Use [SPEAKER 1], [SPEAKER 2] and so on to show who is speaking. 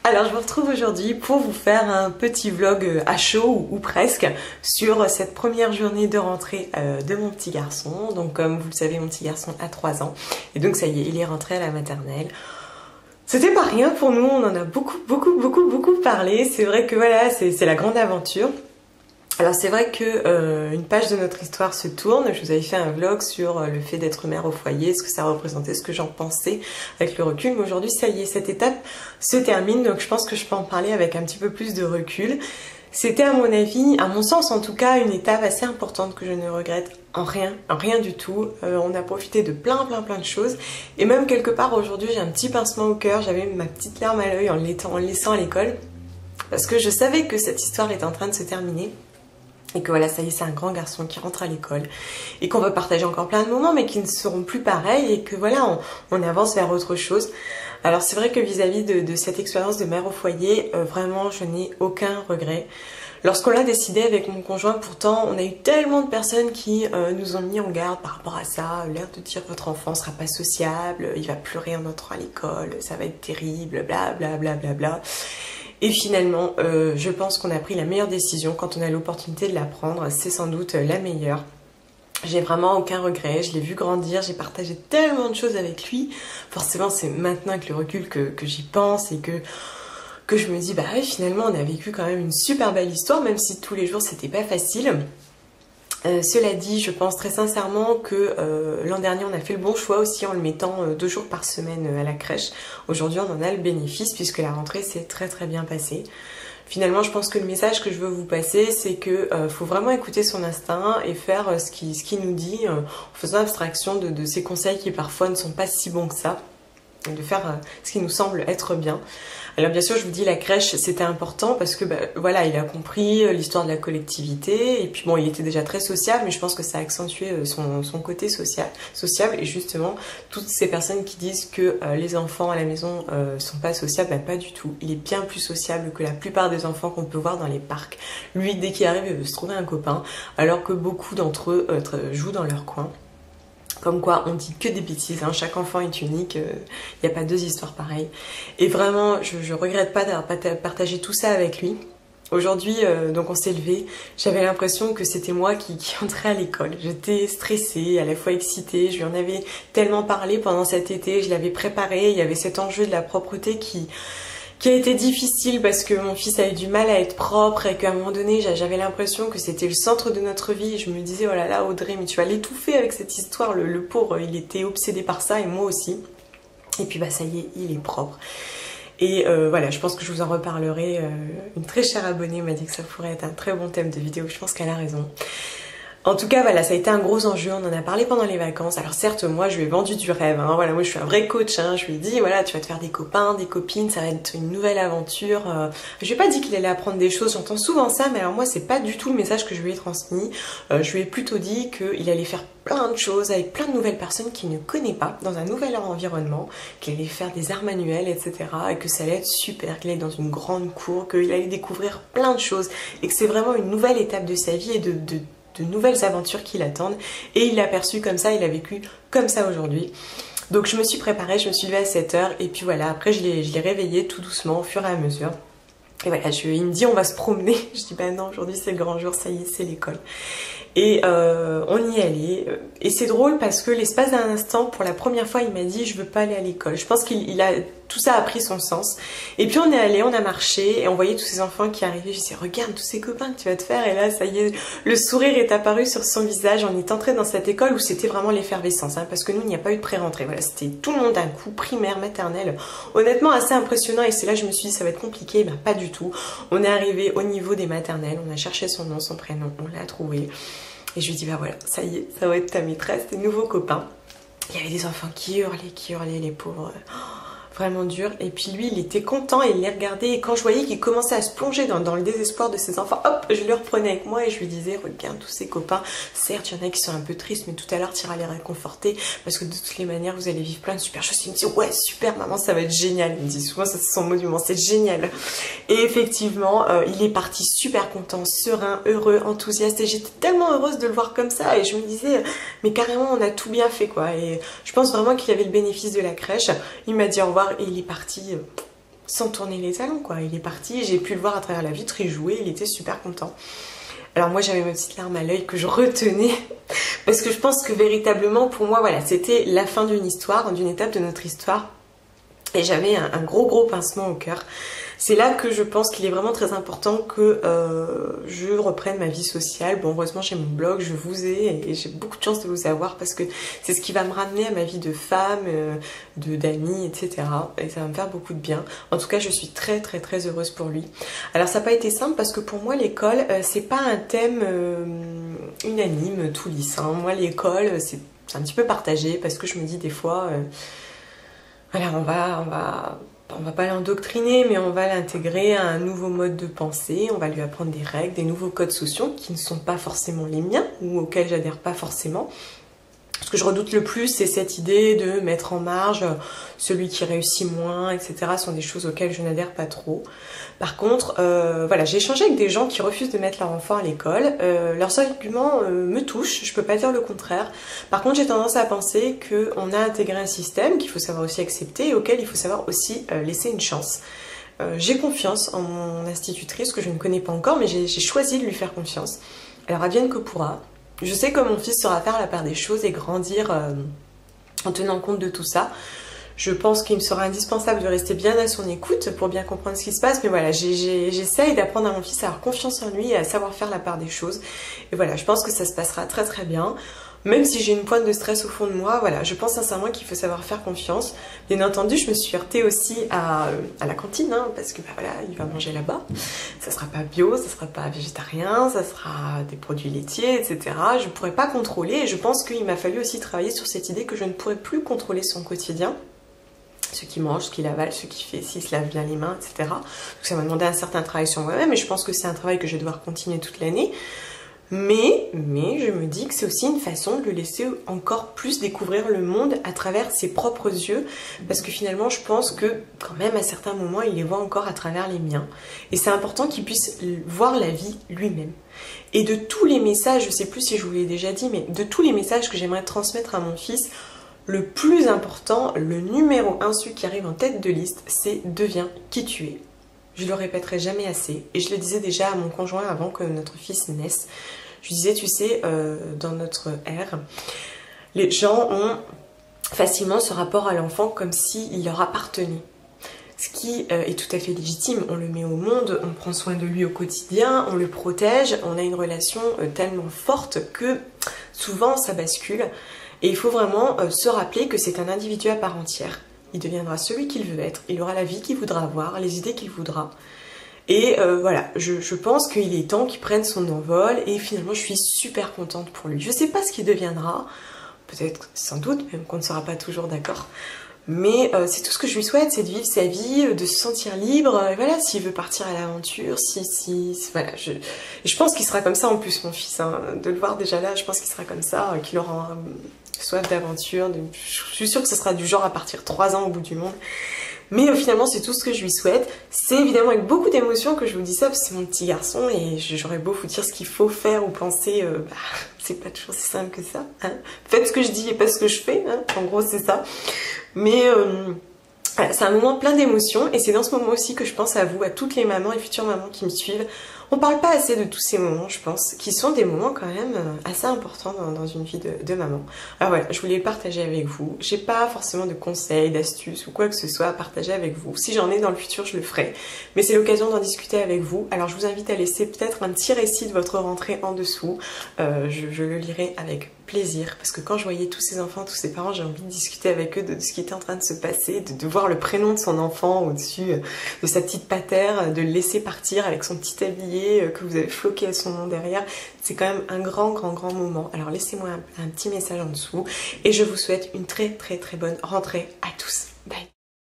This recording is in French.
[SPEAKER 1] Alors je vous retrouve aujourd'hui pour vous faire un petit vlog à chaud ou presque sur cette première journée de rentrée de mon petit garçon. Donc comme vous le savez, mon petit garçon a 3 ans et donc ça y est, il est rentré à la maternelle. C'était pas rien pour nous, on en a beaucoup parlé. C'est vrai que voilà, c'est la grande aventure. Alors c'est vrai que une page de notre histoire se tourne. Je vous avais fait un vlog sur le fait d'être mère au foyer, ce que ça représentait, ce que j'en pensais avec le recul. Mais aujourd'hui, ça y est, cette étape se termine, donc je pense que je peux en parler avec un petit peu plus de recul. C'était à mon avis, à mon sens en tout cas, une étape assez importante que je ne regrette en rien du tout. On a profité de plein de choses. Et même quelque part aujourd'hui, j'ai un petit pincement au cœur, j'avais ma petite larme à l'œil en le laissant à l'école. Parce que je savais que cette histoire était en train de se terminer. Et que voilà, ça y est, c'est un grand garçon qui rentre à l'école et qu'on va partager encore plein de moments mais qui ne seront plus pareils et que voilà, on avance vers autre chose. Alors c'est vrai que vis-à-vis de cette expérience de mère au foyer, vraiment je n'ai aucun regret. Lorsqu'on l'a décidé avec mon conjoint, pourtant, on a eu tellement de personnes qui nous ont mis en garde par rapport à ça, l'air de dire votre enfant sera pas sociable, il va plus rien entrer à l'école, ça va être terrible, bla. Et finalement, je pense qu'on a pris la meilleure décision quand on a l'opportunité de la prendre. C'est sans doute la meilleure. J'ai vraiment aucun regret, je l'ai vu grandir, j'ai partagé tellement de choses avec lui. Forcément, c'est maintenant avec le recul que j'y pense et que je me dis, bah oui, finalement, on a vécu quand même une super belle histoire, même si tous les jours, c'était pas facile. Cela dit, je pense très sincèrement que l'an dernier on a fait le bon choix aussi en le mettant 2 jours par semaine à la crèche. Aujourd'hui on en a le bénéfice puisque la rentrée s'est très bien passée. Finalement je pense que le message que je veux vous passer c'est que faut vraiment écouter son instinct et faire ce qu'il nous dit en faisant abstraction de ses conseils qui parfois ne sont pas si bons que ça. De faire ce qui nous semble être bien. Alors bien sûr je vous dis la crèche c'était important parce que voilà il a compris l'histoire de la collectivité et puis bon il était déjà très sociable mais je pense que ça a accentué son côté sociable et justement toutes ces personnes qui disent que les enfants à la maison sont pas sociables, pas du tout. Il est bien plus sociable que la plupart des enfants qu'on peut voir dans les parcs. Lui dès qu'il arrive il veut se trouver un copain alors que beaucoup d'entre eux jouent dans leur coin. Comme quoi, on dit que des bêtises, hein. Chaque enfant est unique, il n'y a pas 2 histoires pareilles. Et vraiment, je regrette pas d'avoir partagé tout ça avec lui. Aujourd'hui, donc on s'est levé, j'avais l'impression que c'était moi qui entrais à l'école. J'étais stressée, à la fois excitée, je lui en avais tellement parlé pendant cet été, je l'avais préparé, il y avait cet enjeu de la propreté qui a été difficile parce que mon fils a eu du mal à être propre et qu'à un moment donné j'avais l'impression que c'était le centre de notre vie et je me disais oh là là Audrey mais tu vas l'étouffer avec cette histoire, le pauvre il était obsédé par ça et moi aussi et puis ça y est il est propre et voilà je pense que je vous en reparlerai. Une très chère abonnée m'a dit que ça pourrait être un très bon thème de vidéo, je pense qu'elle a raison. En tout cas, voilà, ça a été un gros enjeu, on en a parlé pendant les vacances. Alors certes, moi, je lui ai vendu du rêve, hein. Voilà, moi, je suis un vrai coach, hein. Je lui ai dit, voilà, tu vas te faire des copains, des copines, ça va être une nouvelle aventure. Je lui ai pas dit qu'il allait apprendre des choses, j'entends souvent ça, mais alors moi, c'est pas du tout le message que je lui ai transmis. Je lui ai plutôt dit qu'il allait faire plein de choses avec plein de nouvelles personnes qu'il ne connaît pas, dans un nouvel environnement, qu'il allait faire des arts manuels, etc. Et que ça allait être super, qu'il allait dans une grande cour, qu'il allait découvrir plein de choses, et que c'est vraiment une nouvelle étape de sa vie et de nouvelles aventures qui l'attendent et il l'a perçu comme ça, il a vécu comme ça aujourd'hui. Donc je me suis préparée, je me suis levée à 7h et puis voilà, après je l'ai réveillé tout doucement au fur et à mesure. Et voilà, il me dit on va se promener. Je dis bah non, aujourd'hui c'est le grand jour, ça y est, c'est l'école. Et on y allait. Et c'est drôle parce que l'espace d'un instant, pour la première fois, il m'a dit je veux pas aller à l'école. Je pense qu'il a tout ça a pris son sens. Et puis on est allé, on a marché et on voyait tous ces enfants qui arrivaient. Je disais regarde tous ces copains que tu vas te faire. Et là ça y est, le sourire est apparu sur son visage. On est entré dans cette école où c'était vraiment l'effervescence, hein, parce que nous il n'y a pas eu de pré-rentrée. Voilà, c'était tout le monde d'un coup, primaire, maternelle. Honnêtement assez impressionnant. Et c'est là que je me suis dit ça va être compliqué. Ben pas du tout. On est arrivé au niveau des maternelles. On a cherché son nom, son prénom, on l'a trouvé. Et je lui dis bah voilà, ça y est, ça va être ta maîtresse, tes nouveaux copains. Il y avait des enfants qui hurlaient, les pauvres. Vraiment dur. Et puis lui, il était content et il les regardait. Et quand je voyais qu'il commençait à se plonger dans le désespoir de ses enfants, hop, je le reprenais avec moi et je lui disais, regarde tous ses copains. Certes, il y en a qui sont un peu tristes, mais tout à l'heure, tu iras les réconforter parce que de toutes les manières, vous allez vivre plein de super choses. Il me dit, ouais, super, maman, ça va être génial. Il me dit souvent, ça c'est son monument, c'est génial. Et effectivement, il est parti super content, serein, heureux, enthousiaste. Et j'étais tellement heureuse de le voir comme ça. Et je me disais, mais carrément, on a tout bien fait, quoi. Et je pense vraiment qu'il avait le bénéfice de la crèche. Il m'a dit au revoir et il est parti sans tourner les talons quoi. Il est parti, j'ai pu le voir à travers la vitre, il jouait, il était super content. Alors moi j'avais ma petite larme à l'œil que je retenais parce que je pense que véritablement pour moi voilà, c'était la fin d'une histoire, d'une étape de notre histoire et j'avais un gros pincement au cœur. C'est là que je pense qu'il est vraiment très important que je reprenne ma vie sociale. Bon, heureusement j'ai mon blog, je vous ai et j'ai beaucoup de chance de vous avoir parce que c'est ce qui va me ramener à ma vie de femme, d'amis, etc. Et ça va me faire beaucoup de bien. En tout cas, je suis très heureuse pour lui. Alors ça n'a pas été simple parce que pour moi l'école, c'est pas un thème unanime, tout lisse. Hein. Moi l'école, c'est un petit peu partagé parce que je me dis des fois, voilà, on va pas l'endoctriner, mais on va l'intégrer à un nouveau mode de pensée, on va lui apprendre des règles, des nouveaux codes sociaux qui ne sont pas forcément les miens ou auxquels j'adhère pas forcément. Ce que je redoute le plus, c'est cette idée de mettre en marge celui qui réussit moins, etc. Ce sont des choses auxquelles je n'adhère pas trop. Par contre, voilà, j'ai échangé avec des gens qui refusent de mettre leur enfant à l'école. Leurs arguments me touchent, je peux pas dire le contraire. Par contre, j'ai tendance à penser qu'on a intégré un système qu'il faut savoir aussi accepter et auquel il faut savoir aussi laisser une chance. J'ai confiance en mon institutrice que je ne connais pas encore, mais j'ai choisi de lui faire confiance. Alors, advienne que pourra. Je sais que mon fils saura faire la part des choses et grandir en tenant compte de tout ça. Je pense qu'il me sera indispensable de rester bien à son écoute pour bien comprendre ce qui se passe. Mais voilà, j'essaye d'apprendre à mon fils à avoir confiance en lui et à savoir faire la part des choses. Et voilà, je pense que ça se passera très bien. Même si j'ai une pointe de stress au fond de moi, voilà, je pense sincèrement qu'il faut savoir faire confiance. Bien entendu, je me suis heurtée aussi à la cantine, hein, parce que bah, voilà, il va manger là-bas. Ça sera pas bio, ça sera pas végétarien, ça sera des produits laitiers, etc. Je ne pourrais pas contrôler et je pense qu'il m'a fallu aussi travailler sur cette idée que je ne pourrais plus contrôler son quotidien. Ce qu'il mange, ce qu'il avale, ce qu'il fait, s'il se lave bien les mains, etc. Donc ça m'a demandé un certain travail sur moi-même et je pense que c'est un travail que je vais devoir continuer toute l'année. Mais je me dis que c'est aussi une façon de le laisser encore plus découvrir le monde à travers ses propres yeux parce que finalement je pense que quand même à certains moments il les voit encore à travers les miens et c'est important qu'il puisse voir la vie lui-même. Et de tous les messages, je sais plus si je vous l'ai déjà dit, mais de tous les messages que j'aimerais transmettre à mon fils, le plus important, le numéro 1, celui qui arrive en tête de liste, c'est deviens qui tu es. Je le répéterai jamais assez et je le disais déjà à mon conjoint avant que notre fils naisse. Je lui disais, tu sais, dans notre ère, les gens ont facilement ce rapport à l'enfant comme s'il leur appartenait. Ce qui est tout à fait légitime. On le met au monde, on prend soin de lui au quotidien, on le protège, on a une relation tellement forte que souvent ça bascule. Et il faut vraiment se rappeler que c'est un individu à part entière. Il deviendra celui qu'il veut être, il aura la vie qu'il voudra avoir, les idées qu'il voudra. Et voilà, je pense qu'il est temps qu'il prenne son envol et finalement je suis super contente pour lui. Je sais pas ce qu'il deviendra, peut-être sans doute, même qu'on ne sera pas toujours d'accord. Mais c'est tout ce que je lui souhaite, c'est de vivre sa vie, de se sentir libre. Et voilà, s'il veut partir à l'aventure, voilà, je pense qu'il sera comme ça en plus, mon fils. Hein, de le voir déjà là, je pense qu'il sera comme ça, qu'il aura soif d'aventure. Je suis sûre que ce sera du genre à partir 3 ans au bout du monde. Mais finalement, c'est tout ce que je lui souhaite. C'est évidemment avec beaucoup d'émotion que je vous dis ça, parce que c'est mon petit garçon et j'aurais beau vous dire ce qu'il faut faire ou penser, c'est pas toujours si simple que ça. Hein. Faites ce que je dis et pas ce que je fais, hein. En gros c'est ça. Mais voilà, c'est un moment plein d'émotions et c'est dans ce moment aussi que je pense à vous, à toutes les mamans et futures mamans qui me suivent. On parle pas assez de tous ces moments, je pense, qui sont des moments quand même assez importants dans une vie de maman. Alors voilà, je voulais le partager avec vous. J'ai pas forcément de conseils, d'astuces ou quoi que ce soit à partager avec vous. Si j'en ai dans le futur, je le ferai. Mais c'est l'occasion d'en discuter avec vous. Alors je vous invite à laisser peut-être un petit récit de votre rentrée en dessous. Je le lirai avec plaisir parce que quand je voyais tous ces enfants, tous ces parents, j'ai envie de discuter avec eux de ce qui était en train de se passer, de voir le prénom de son enfant au-dessus de sa petite patère, de le laisser partir avec son petit tablier que vous avez floqué à son nom derrière. C'est quand même un grand moment. Alors laissez-moi un petit message en dessous et je vous souhaite une très bonne rentrée à tous.